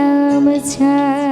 হইলাম ছাই।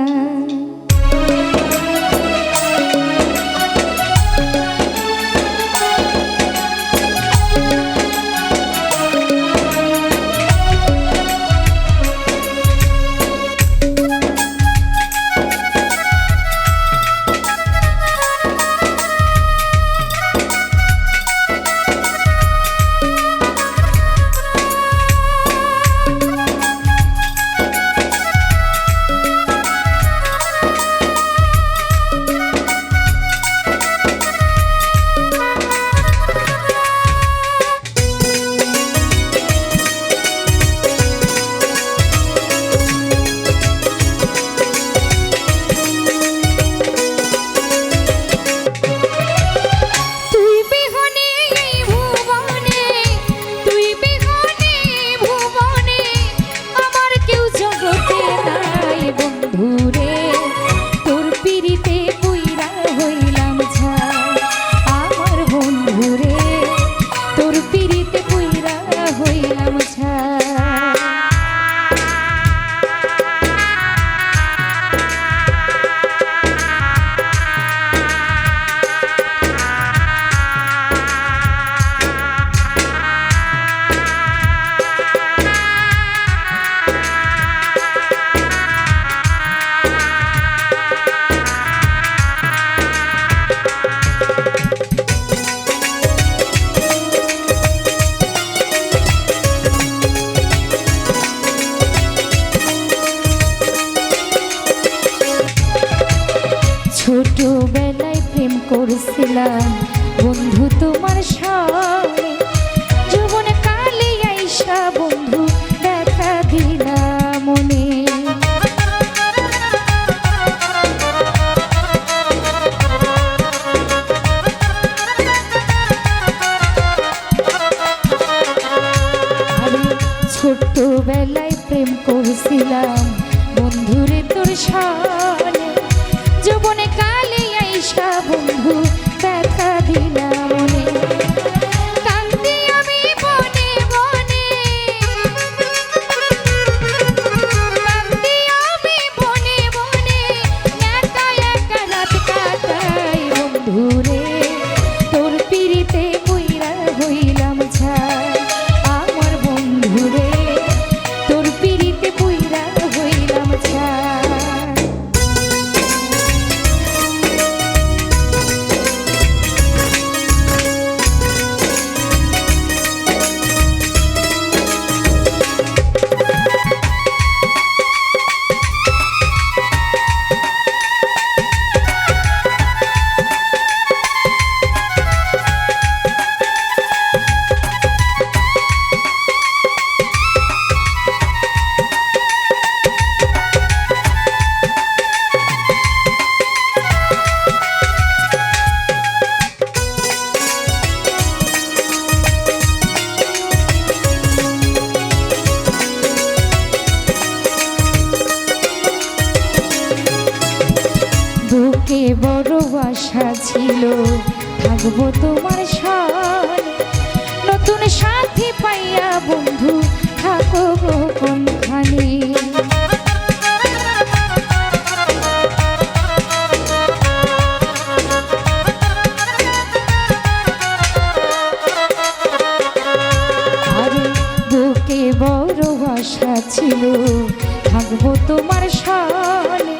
ছোটবেলায় প্রেম করছিলাম বন্ধু তোমার সঙ্গে, যৌবনে কালে আইসা বন্ধু দেখা দিলাম মনে। ছোটবেলায় প্রেম করছিলাম বন্ধুরে তোর সঙ্গে, যৌবনে কালে আইসা বন্ধু দেখা দিলাম মনে। কান্দি আমি বনে বনে, কান্দি আমি বনে বনে, একা একা রাত কাটাই বন্ধুরে তোর পিড়িতে পইরা হইলাম ছাই। আমার বন্ধুরে তোর পিড়িতে পইরা হইলাম ছাই। বুকে বড় আশা ছিল থাকবো তোমার সঙ্গে, নতুন সাথী পাইয়া বন্ধু থাকো কোনখানে। আরে বুকে বড় আশা ছিল থাকবো তোমার সঙ্গে,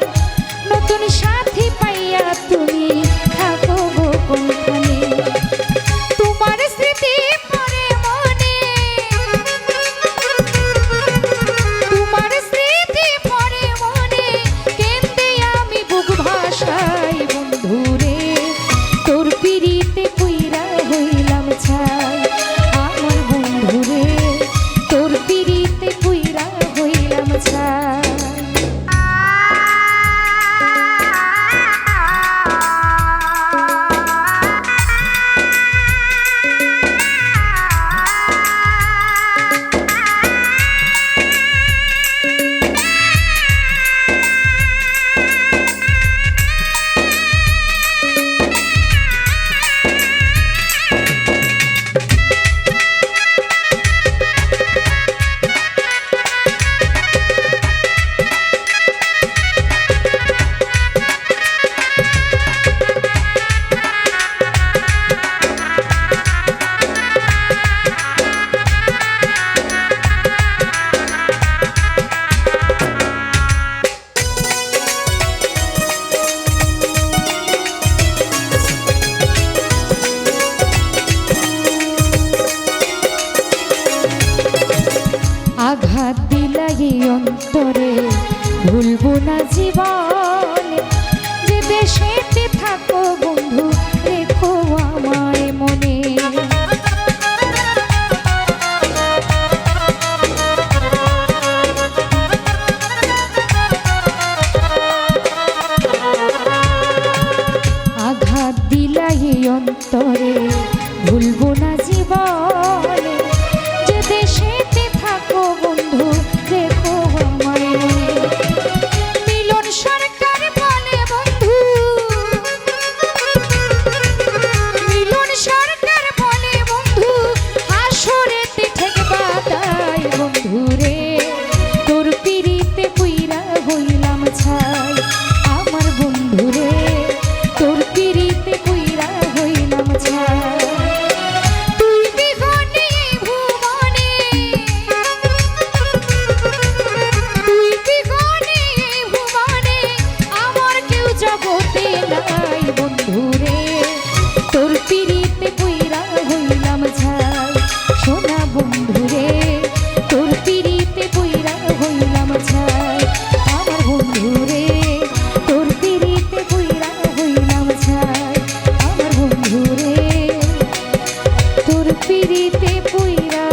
নতুন সাথী পাইয়া তুমি থাকো কোনখানে। তোমার স্মৃতি পড়ে মনে, তোমার স্মৃতি পড়ে মনে, কেন্দে আমি বুক ভাসাই বন্ধুরে তোর পিড়িতে পইরা হইলাম ছাই। আমার বন্ধুরে তোর পিড়িতে পইরা হইলাম ছাই। ভুলবো না জীবনে, যে দেশেতে থাকো বন্ধু রেখো আমায় মনে। আঘাত দিলাই অন্তরে ভুলবো না জীবনে, যে দেশেতে থাকো বন্ধু রেখো আমায় মনে। মিলন সরকার বলে বন্ধু, মিলন সরকার বলে বন্ধু, আসরেতে ঠেকবা তাই বন্ধু রে, তোর পিড়িতে পুইরা হইলাম ছাই আমার বন্ধু রে, তোর পিড়িতে পুইরা হইলাম ছাই। তুই বিহনে ভুবনে, তুই বিহনে ভুবনে, আমার কেউ জগতে নাই বন্ধু রে, তোর পিড়িতে পুইরা হইলাম ছাই সোনা বন্ধু রে, তোর পিড়িতে পুইরা হইলাম ছাই আমার বন্ধু রে, তোর পিড়িতে পুইরা হইলাম ছাই আমার বন্ধু রে, তোর পিড়িতে পুইরা